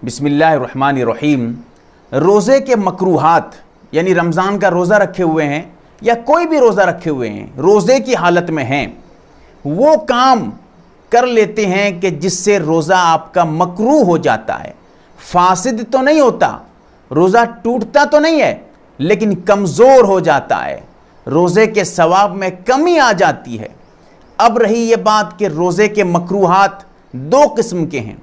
बिस्मिल्लाहिर्रहमानिर्रहीम। रोज़े के मकरूहात यानी रमज़ान का रोज़ा रखे हुए हैं या कोई भी रोज़ा रखे हुए हैं, रोज़े की हालत में हैं, वो काम कर लेते हैं कि जिससे रोज़ा आपका मकरूह हो जाता है। फासिद तो नहीं होता, रोज़ा टूटता तो नहीं है, लेकिन कमज़ोर हो जाता है, रोज़े के सवाब में कमी आ जाती है। अब रही ये बात कि रोज़े के मकरूहात दो किस्म के हैं।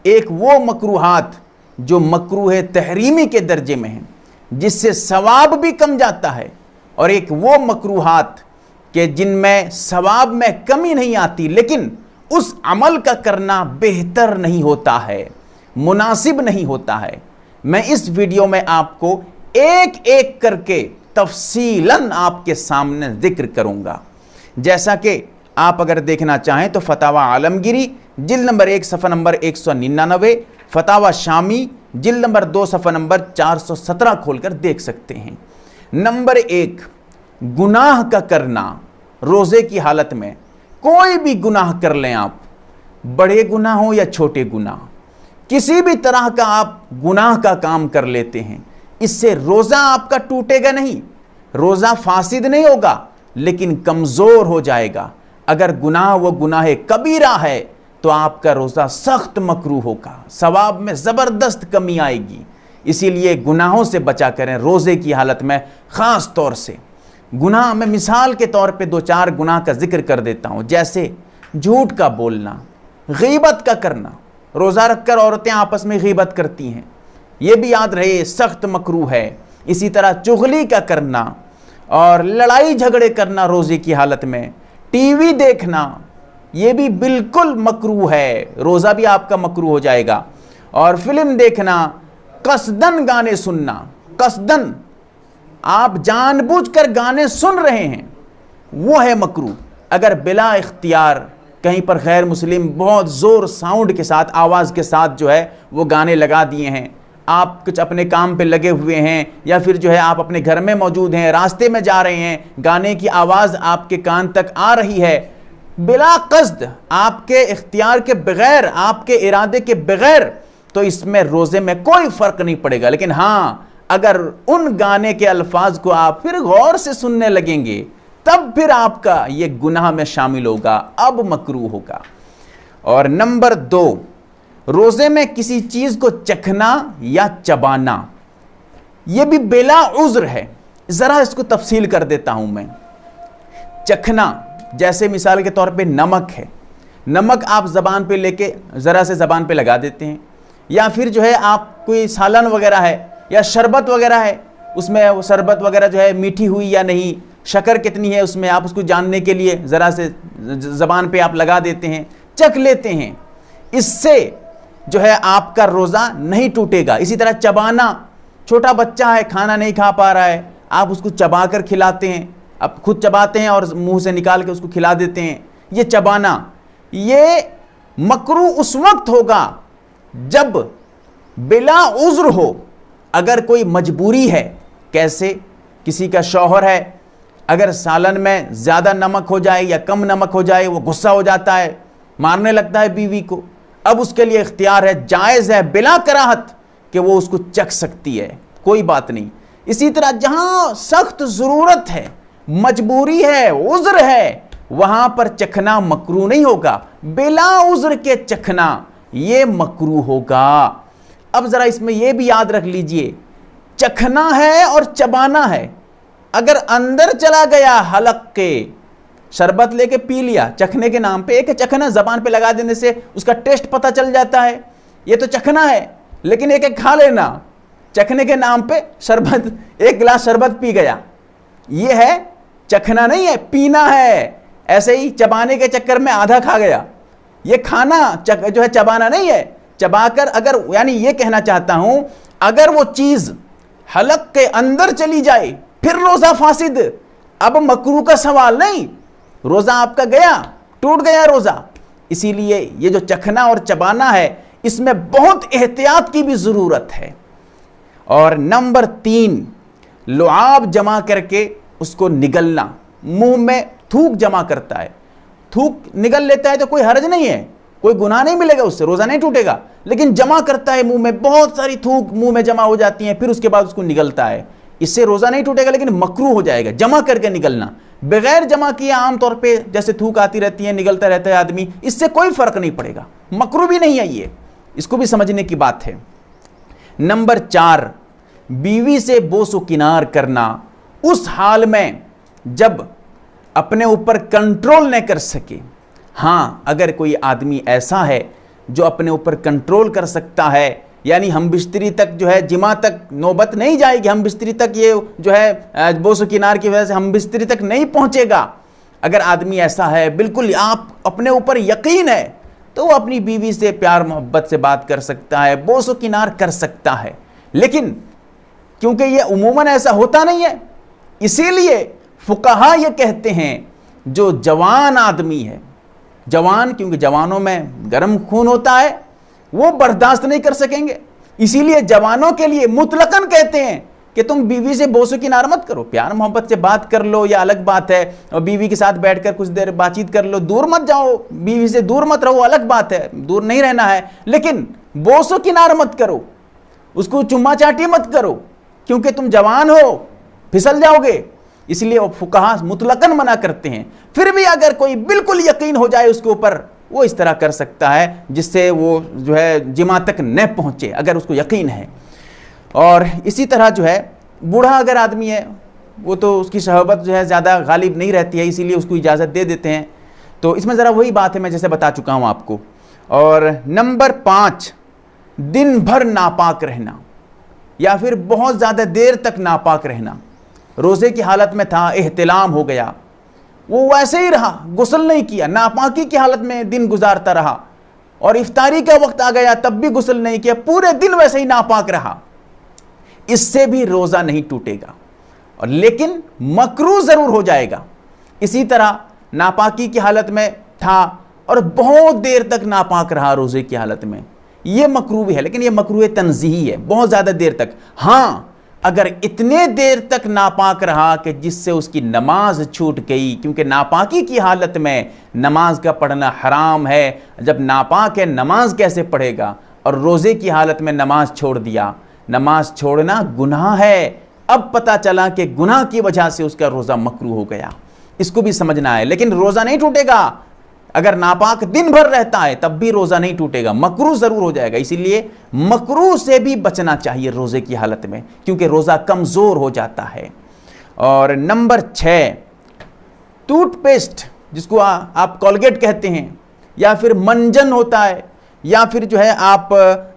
एक वो मकरूहात जो मकरूह तहरीमी के दर्जे में हैं, जिससे सवाब भी कम जाता है, और एक वो मकरूहात कि जिनमें सवाब में कमी नहीं आती, लेकिन उस अमल का करना बेहतर नहीं होता है, मुनासिब नहीं होता है। मैं इस वीडियो में आपको एक एक करके तफसीलन आपके सामने जिक्र करूंगा। जैसा कि आप अगर देखना चाहें तो फतावा आलमगीरी जिल्द नंबर 1 सफ़ा नंबर 199, फतावा शामी जिल्द नंबर 2 सफ़ा नंबर 417 खोलकर देख सकते हैं। नंबर 1, गुनाह का करना। रोज़े की हालत में कोई भी गुनाह कर लें आप, बड़े गुनाह हो या छोटे गुनाह, किसी भी तरह का आप गुनाह का काम कर लेते हैं, इससे रोज़ा आपका टूटेगा नहीं, रोज़ा फासिद नहीं होगा, लेकिन कमज़ोर हो जाएगा। अगर गुनाह वो गुनाह कबीरा है तो आपका रोज़ा सख्त मकरूह होगा, सवाब में ज़बरदस्त कमी आएगी। इसीलिए गुनाहों से बचा करें रोज़े की हालत में। ख़ास तौर से गुनाह, मैं मिसाल के तौर पे 2-4 गुनाह का जिक्र कर देता हूँ, जैसे झूठ का बोलना, गीबत का करना। रोज़ा रखकर औरतें आपस में गीबत करती हैं, ये भी याद रहे सख्त मकरूह है। इसी तरह चुगली का करना और लड़ाई झगड़े करना रोज़े की हालत में, टीवी देखना, ये भी बिल्कुल मकरूह है, रोज़ा भी आपका मकरूह हो जाएगा। और फिल्म देखना, कसदन गाने सुनना, कसदन आप जानबूझकर गाने सुन रहे हैं, वो है मकरूह। अगर बिला इख्तियार कहीं पर गैर मुस्लिम बहुत ज़ोर साउंड के साथ, आवाज़ के साथ जो है वो गाने लगा दिए हैं, आप कुछ अपने काम पे लगे हुए हैं, या फिर जो है आप अपने घर में मौजूद हैं, रास्ते में जा रहे हैं, गाने की आवाज़ आपके कान तक आ रही है, बिला कस्द, आपके इख्तियार के बगैर, आपके इरादे के बगैर, तो इसमें रोज़े में कोई फ़र्क नहीं पड़ेगा। लेकिन हाँ, अगर उन गाने के अल्फाज को आप फिर गौर से सुनने लगेंगे, तब फिर आपका ये गुनाह में शामिल होगा, अब मकरूह होगा। और नंबर 2, रोज़े में किसी चीज़ को चखना या चबाना, यह भी बेला उज़्र है। ज़रा इसको तफसील कर देता हूँ मैं। चखना, जैसे मिसाल के तौर पे नमक है, नमक आप ज़बान पे लेके ज़रा से ज़बान पे लगा देते हैं, या फिर जो है आप कोई सालन वगैरह है या शरबत वगैरह है, उसमें वो शरबत वगैरह जो है मीठी हुई या नहीं, शक्कर कितनी है उसमें, आप उसको जानने के लिए ज़रा से ज़बान पे आप लगा देते हैं, चख लेते हैं, इससे जो है आपका रोज़ा नहीं टूटेगा। इसी तरह चबाना, छोटा बच्चा है खाना नहीं खा पा रहा है, आप उसको चबा कर खिलाते हैं, आप खुद चबाते हैं और मुंह से निकाल के उसको खिला देते हैं, ये चबाना। ये मकरूह उस वक्त होगा जब बिला उज़्र हो, अगर कोई मजबूरी है, कैसे किसी का शौहर है, अगर सालन में ज़्यादा नमक हो जाए या कम नमक हो जाए, वो गुस्सा हो जाता है, मारने लगता है बीवी को, अब उसके लिए इख्तियार है, जायज़ है, बिला कराहत कि वो उसको चख सकती है, कोई बात नहीं। इसी तरह जहाँ सख्त ज़रूरत है, मजबूरी है, उज़्र है, वहाँ पर चखना मकरूह नहीं होगा, बिला उज़्र के चखना ये मकरूह होगा। अब ज़रा इसमें यह भी याद रख लीजिए, चखना है और चबाना है। अगर अंदर चला गया हलक के, शरबत लेके पी लिया चखने के नाम पे, एक चखना ज़बान पे लगा देने से उसका टेस्ट पता चल जाता है, ये तो चखना है, लेकिन एक एक खा लेना चखने के नाम पे, शरबत, 1 गिलास शरबत पी गया, ये है चखना नहीं है, पीना है। ऐसे ही चबाने के चक्कर में आधा खा गया, ये खाना जो है चबाना नहीं है। चबाकर, अगर यानी ये कहना चाहता हूं, अगर वो चीज़ हलक के अंदर चली जाए फिर रोज़ा फासिद, अब मकरूह का सवाल नहीं, रोज़ा आपका गया, टूट गया रोज़ा। इसीलिए ये जो चखना और चबाना है, इसमें बहुत एहतियात की भी ज़रूरत है। और नंबर 3, लुआब जमा करके उसको निगलना, मुंह में थूक जमा करता है, थूक निगल लेता है तो कोई हर्ज नहीं है, कोई गुनाह नहीं मिलेगा उससे, रोजा नहीं टूटेगा। लेकिन जमा करता है मुंह में, बहुत सारी थूक मुंह में जमा हो जाती है, फिर उसके बाद उसको निगलता है, इससे रोजा नहीं टूटेगा लेकिन मकरूह हो जाएगा। जमा करके निकलना, बगैर जमा किए आमतौर पे जैसे थूक आती रहती है, निकलता रहता है आदमी, इससे कोई फर्क नहीं पड़ेगा, मकरूह भी नहीं है ये, इसको भी समझने की बात है। नंबर 4, बीवी से बोसो किनार करना उस हाल में जब अपने ऊपर कंट्रोल न कर सके। हाँ, अगर कोई आदमी ऐसा है जो अपने ऊपर कंट्रोल कर सकता है, यानी हम बिस्तरी तक जो है, जिमा तक नौबत नहीं जाएगी, हम बिस्तरी तक ये जो है बोसो किनार की वजह से हम बिस्तरी तक नहीं पहुंचेगा। अगर आदमी ऐसा है, बिल्कुल आप अपने ऊपर यकीन है, तो वो अपनी बीवी से प्यार मोहब्बत से बात कर सकता है, बोसो किनार कर सकता है। लेकिन क्योंकि ये उमूमन ऐसा होता नहीं है, इसीलिए फुकहा ये कहते हैं जो जवान आदमी है, जवान, क्योंकि जवानों में गर्म खून होता है, वो बर्दाश्त नहीं कर सकेंगे, इसीलिए जवानों के लिए मुतलकन कहते हैं कि तुम बीवी से बोसो किनार मत करो, प्यार मोहब्बत से बात कर लो, या अलग बात है, और बीवी के साथ बैठकर कुछ देर बातचीत कर लो, दूर मत जाओ, बीवी से दूर मत रहो, अलग बात है, दूर नहीं रहना है, लेकिन बोसो किनार मत करो, उसको चुम्मा चाटी मत करो, क्योंकि तुम जवान हो, फिसल जाओगे। इसलिए वो फुकहा मुतलकन मना करते हैं। फिर भी अगर कोई बिल्कुल यकीन हो जाए उसके ऊपर, वो इस तरह कर सकता है जिससे वो जो है जिमा तक न पहुंचे, अगर उसको यकीन है। और इसी तरह जो है बूढ़ा अगर आदमी है, वो तो उसकी शहवत जो है ज़्यादा गालिब नहीं रहती है, इसीलिए उसको इजाज़त दे देते हैं। तो इसमें ज़रा वही बात है मैं जैसे बता चुका हूँ आपको। और नंबर 5, दिन भर नापाक रहना या फिर बहुत ज़्यादा देर तक नापाक रहना। रोज़े की हालत में था, एहतिलाम हो गया, वो वैसे ही रहा, गुस्ल नहीं किया, नापाकी की हालत में दिन गुजारता रहा, और इफ्तारी का वक्त आ गया तब भी गुस्ल नहीं किया, पूरे दिन वैसे ही नापाक रहा, इससे भी रोज़ा नहीं टूटेगा, और लेकिन मकरूह ज़रूर हो जाएगा। इसी तरह नापाकी की हालत में था और बहुत देर तक नापाक रहा रोज़े की हालत में, ये मकरूह है, लेकिन ये मकरूह तंज़ीही है, बहुत ज़्यादा देर तक। हाँ, अगर इतने देर तक नापाक रहा कि जिससे उसकी नमाज छूट गई, क्योंकि नापाकी की हालत में नमाज का पढ़ना हराम है, जब नापाक है नमाज कैसे पढ़ेगा, और रोज़े की हालत में नमाज छोड़ दिया, नमाज छोड़ना गुनाह है। अब पता चला कि गुनाह की वजह से उसका रोज़ा मकरूह हो गया, इसको भी समझना है। लेकिन रोज़ा नहीं टूटेगा, अगर नापाक दिन भर रहता है तब भी रोज़ा नहीं टूटेगा, मकरूह ज़रूर हो जाएगा। इसीलिए मकरूह से भी बचना चाहिए रोज़े की हालत में, क्योंकि रोज़ा कमज़ोर हो जाता है। और नंबर 6, टूथपेस्ट जिसको आप कॉलगेट कहते हैं, या फिर मंजन होता है, या फिर जो है आप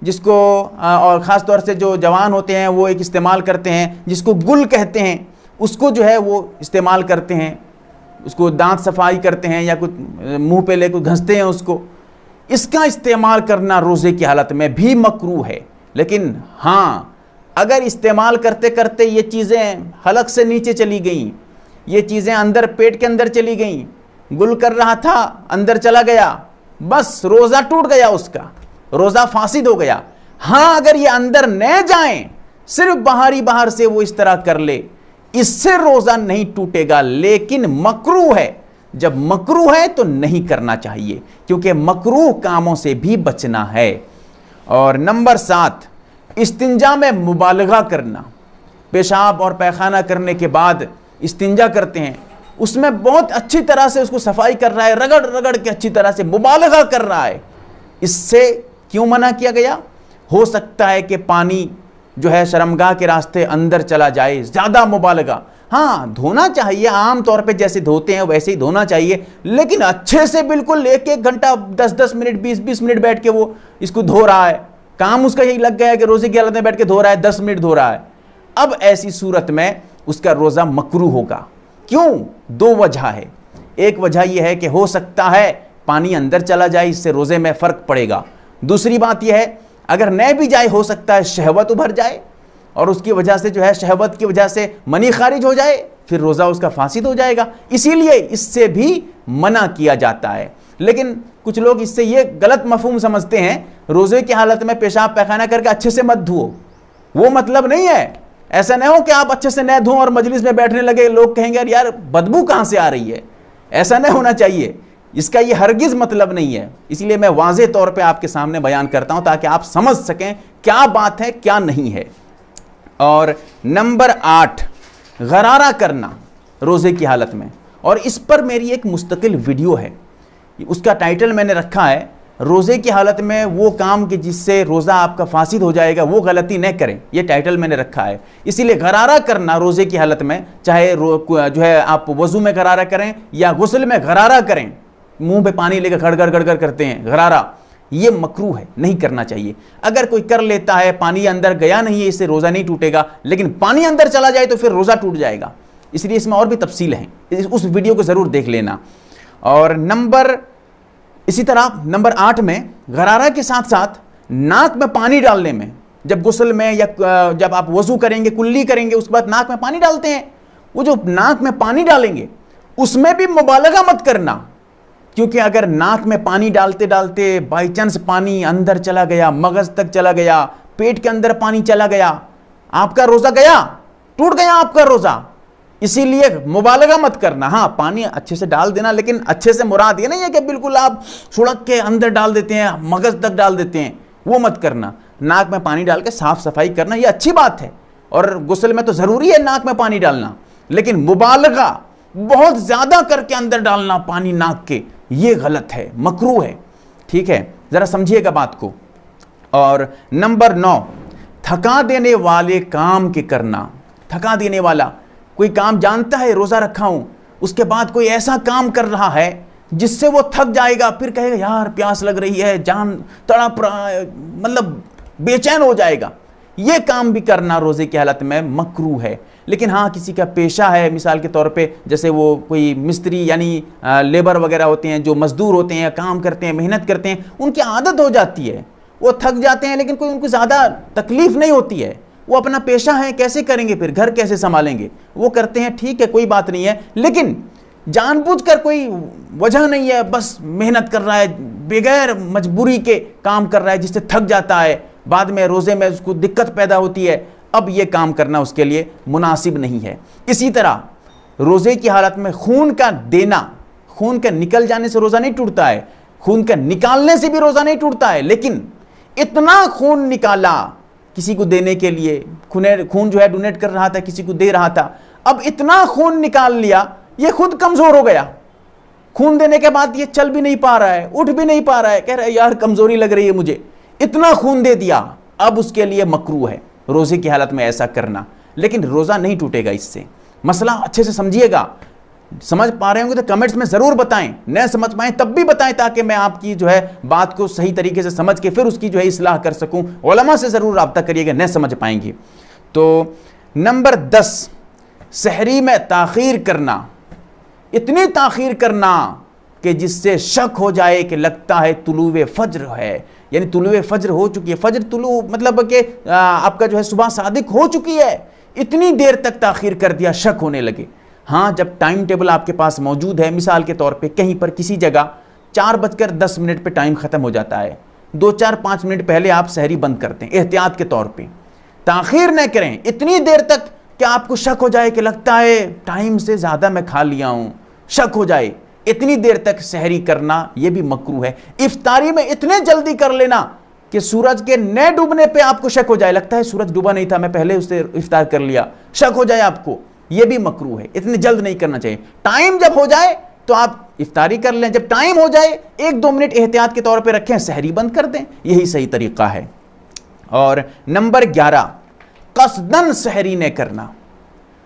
जिसको और ख़ास तौर से जो जवान होते हैं वो एक इस्तेमाल करते हैं जिसको गुल कहते हैं, उसको जो है वो इस्तेमाल करते हैं, उसको दांत सफाई करते हैं या कुछ मुंह पे ले कुछ घंसते हैं उसको, इसका इस्तेमाल करना रोज़े की हालत में भी मकरूह है। लेकिन हाँ, अगर इस्तेमाल करते करते ये चीज़ें हलक से नीचे चली गईं, ये चीज़ें अंदर पेट के अंदर चली गईं, गुल कर रहा था अंदर चला गया, बस रोज़ा टूट गया, उसका रोज़ा फासिद हो गया। हाँ, अगर ये अंदर न जाएं, सिर्फ बाहर से वो इस तरह कर ले, इससे रोज़ा नहीं टूटेगा, लेकिन मकरूह है। जब मकरूह है तो नहीं करना चाहिए, क्योंकि मकरूह कामों से भी बचना है। और नंबर 7, इस्तिंजा में मुबालगा करना। पेशाब और पैखाना करने के बाद इस्तिंजा करते हैं, उसमें बहुत अच्छी तरह से उसको सफाई कर रहा है, रगड़ रगड़ के अच्छी तरह से मुबालगा कर रहा है, इससे क्यों मना किया गया? हो सकता है कि पानी जो है शर्मगाह के रास्ते अंदर चला जाए, ज़्यादा मुबालगा। हाँ, धोना चाहिए, आम तौर पे जैसे धोते हैं वैसे ही धोना चाहिए, लेकिन अच्छे से बिल्कुल 1-1 घंटा 10-10 मिनट 20-20 मिनट बैठ के वो इसको धो रहा है, काम उसका यही लग गया है कि रोज़े की हालत में बैठ के धो रहा है, 10 मिनट धो रहा है। अब ऐसी सूरत में उसका रोज़ा मकरूह होगा। क्यों? 2 वजह है। एक वजह यह है कि हो सकता है पानी अंदर चला जाए, इससे रोज़े में फ़र्क पड़ेगा। दूसरी बात यह है, अगर न भी जाए हो सकता है शहवत उभर जाए, और उसकी वजह से जो है शहवत की वजह से मनी खारिज हो जाए, फिर रोज़ा उसका फासिद हो जाएगा। इसीलिए इससे भी मना किया जाता है। लेकिन कुछ लोग इससे ये गलत मफहूम समझते हैं, रोज़े की हालत में पेशाब पैखाना करके अच्छे से मत धुओ, वो मतलब नहीं है। ऐसा नहीं हो कि आप अच्छे से न धों और मजलिस में बैठने लगे, लोग कहेंगे यार बदबू कहाँ से आ रही है, ऐसा नहीं होना चाहिए। इसका ये हरगिज मतलब नहीं है, इसीलिए मैं वाज़ेह तौर पे आपके सामने बयान करता हूं ताकि आप समझ सकें क्या बात है क्या नहीं है। और नंबर 8, गरारा करना रोज़े की हालत में, और इस पर मेरी एक मुस्तकिल वीडियो है, उसका टाइटल मैंने रखा है रोज़े की हालत में वो काम कि जिससे रोज़ा आपका फासिद हो जाएगा, वो गलती न करें, ये टाइटल मैंने रखा है। इसीलिए गरारा करना रोज़े की हालत में, चाहे जो है आप वज़ू में गरारा करें या गुस्ल में गरारा करें, मुंह पे पानी लेकर गड़गड़ गड़गड़ करते हैं गरारा, ये मकरूह है, नहीं करना चाहिए। अगर कोई कर लेता है, पानी अंदर गया नहीं है, इससे रोज़ा नहीं टूटेगा, लेकिन पानी अंदर चला जाए तो फिर रोज़ा टूट जाएगा। इसलिए इसमें और भी तफसील है, उस वीडियो को ज़रूर देख लेना। और इसी तरह नंबर 8 में गरारा के साथ साथ नाक में पानी डालने में, जब गुस्ल में या जब आप वज़ू करेंगे, कुल्ली करेंगे, उसके बाद नाक में पानी डालते हैं, वो जो नाक में पानी डालेंगे उसमें भी मुबालगा मत करना, क्योंकि अगर नाक में पानी डालते डालते बाई चांस पानी अंदर चला गया, मगज़ तक चला गया, पेट के अंदर पानी चला गया, आपका रोज़ा गया, टूट गया आपका रोज़ा। इसीलिए मुबालगा मत करना। हाँ, पानी अच्छे से डाल देना, लेकिन अच्छे से मुराद ये नहीं है कि बिल्कुल आप सुड़क के अंदर डाल देते हैं, मगज़ तक डाल देते हैं, वो मत करना। नाक में पानी डाल के साफ़ सफाई करना ये अच्छी बात है, और गुस्ल में तो ज़रूरी है नाक में पानी डालना, लेकिन मुबालगा बहुत ज़्यादा करके अंदर डालना पानी नाक के, ये गलत है, मकरूह है। ठीक है, ज़रा समझिएगा बात को। और नंबर 9, थका देने वाले काम के करना। थका देने वाला कोई काम जानता है रोज़ा रखा हूँ, उसके बाद कोई ऐसा काम कर रहा है जिससे वो थक जाएगा, फिर कहेगा यार प्यास लग रही है, जान तड़प रहा है, मतलब बेचैन हो जाएगा, ये काम भी करना रोज़े की हालत में मकरूह है। लेकिन हाँ, किसी का पेशा है, मिसाल के तौर पे जैसे वो कोई मिस्त्री यानी लेबर वगैरह होते हैं, जो मज़दूर होते हैं, काम करते हैं, मेहनत करते हैं, उनकी आदत हो जाती है, वो थक जाते हैं, लेकिन कोई उनको ज़्यादा तकलीफ़ नहीं होती है, वो अपना पेशा है, कैसे करेंगे, फिर घर कैसे संभालेंगे, वो करते हैं, ठीक है, कोई बात नहीं है। लेकिन जानबूझकर कोई वजह नहीं है, बस मेहनत कर रहा है, बगैर मजबूरी के काम कर रहा है, जिससे थक जाता है, बाद में रोज़े में उसको दिक्कत पैदा होती है, अब ये काम करना उसके लिए मुनासिब नहीं है। इसी तरह रोज़े की हालत में खून का देना, खून के निकल जाने से रोज़ा नहीं टूटता है, खून के निकालने से भी रोज़ा नहीं टूटता है, लेकिन इतना खून निकाला किसी को देने के लिए, खून जो है डोनेट कर रहा था, किसी को दे रहा था, अब इतना खून निकाल लिया, ये खुद कमज़ोर हो गया, खून देने के बाद ये चल भी नहीं पा रहा है, उठ भी नहीं पा रहा है, कह रहा है यार कमज़ोरी लग रही है मुझे, इतना खून दे दिया, अब उसके लिए मकरूह है रोज़े की हालत में ऐसा करना, लेकिन रोज़ा नहीं टूटेगा इससे। मसला अच्छे से समझिएगा, समझ पा रहे होंगे तो कमेंट्स में ज़रूर बताएं, न समझ पाएं तब भी बताएं, ताकि मैं आपकी जो है बात को सही तरीके से समझ के फिर उसकी जो है इस्लाह कर सकूं। उलमा से ज़रूर रब्ता करिएगा, न समझ पाएंगे। तो नंबर 10, सहरी में ताख़ीर करना, इतनी ताख़ीर करना कि जिससे शक हो जाए कि लगता है तुलुए फ़ज्र है, यानी तुलुए फ़ज्र हो चुकी है, फ़ज्र तुलू मतलब कि आपका जो है सुबह सादिक हो चुकी है, इतनी देर तक ताख़ीर कर दिया, शक होने लगे। हाँ, जब टाइम टेबल आपके पास मौजूद है, मिसाल के तौर पे कहीं पर किसी जगह 4:10 पे टाइम ख़त्म हो जाता है, 2-4-5 मिनट पहले आप सहरी बंद करते हैं एहतियात के तौर पे, ताख़ीर न करें इतनी देर तक कि आपको शक हो जाए कि लगता है टाइम से ज़्यादा मैं खा लिया हूँ, शक हो जाए, इतनी देर तक सहरी करना ये भी मकरूह है। इफ्तारी में इतने जल्दी कर लेना कि सूरज के न डूबने पे आपको शक हो जाए, लगता है सूरज डूबा नहीं था, मैं पहले उससे इफ्तार कर लिया, शक हो जाए आपको, ये भी मकरूह है। इतनी जल्द नहीं करना चाहिए, टाइम जब हो जाए तो आप इफ्तारी कर लें, जब टाइम हो जाए 1-2 मिनट एहतियात के तौर पे रखें, सहरी बंद कर दें, यही सही तरीका है। और नंबर 11, कसदन सहरी न करना।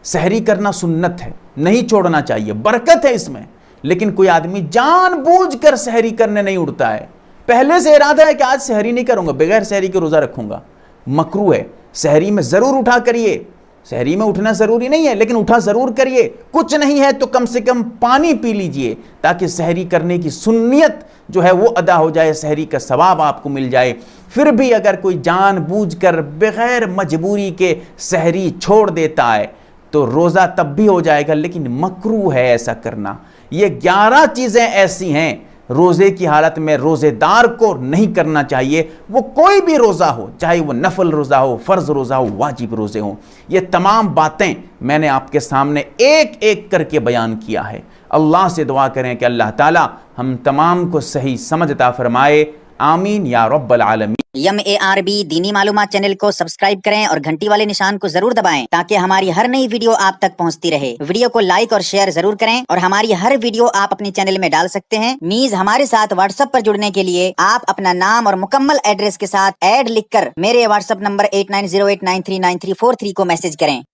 सहरी करना सुन्नत है, नहीं छोड़ना चाहिए, बरकत है इसमें, लेकिन कोई आदमी जानबूझकर सहरी करने नहीं उठता है, पहले से इरादा है कि आज सहरी नहीं करूंगा, बगैर सहरी के रोज़ा रखूंगा, मकरूह है। सहरी में ज़रूर उठा करिए, सहरी में उठना ज़रूरी नहीं है, लेकिन उठा ज़रूर करिए, कुछ नहीं है तो कम से कम पानी पी लीजिए, ताकि सहरी करने की सुन्नियत जो है वो अदा हो जाए, सहरी का सवाब आपको मिल जाए। फिर भी अगर कोई जानबूझकर बगैर मजबूरी के सहरी छोड़ देता है तो रोज़ा तब भी हो जाएगा, लेकिन मकरूह है ऐसा करना। ये 11 चीज़ें ऐसी हैं रोज़े की हालत में रोज़ेदार को नहीं करना चाहिए, वो कोई भी रोज़ा हो, चाहे वो नफल रोज़ा हो, फ़र्ज़ रोज़ा हो, वाजिब रोज़े हो। ये तमाम बातें मैंने आपके सामने एक एक करके बयान किया है। अल्लाह से दुआ करें कि अल्लाह ताला हम तमाम को सही समझ अता फरमाए। आमीन या रब्बल आलमीन। MARB दीनी मालूमात चैनल को सब्सक्राइब करें और घंटी वाले निशान को जरूर दबाएं ताकि हमारी हर नई वीडियो आप तक पहुंचती रहे। वीडियो को लाइक और शेयर जरूर करें और हमारी हर वीडियो आप अपने चैनल में डाल सकते हैं। मीज हमारे साथ व्हाट्सएप पर जुड़ने के लिए आप अपना नाम और मुकम्मल एड्रेस के साथ ऐड लिखकर मेरे व्हाट्सएप नंबर 8908939343 को मैसेज करें।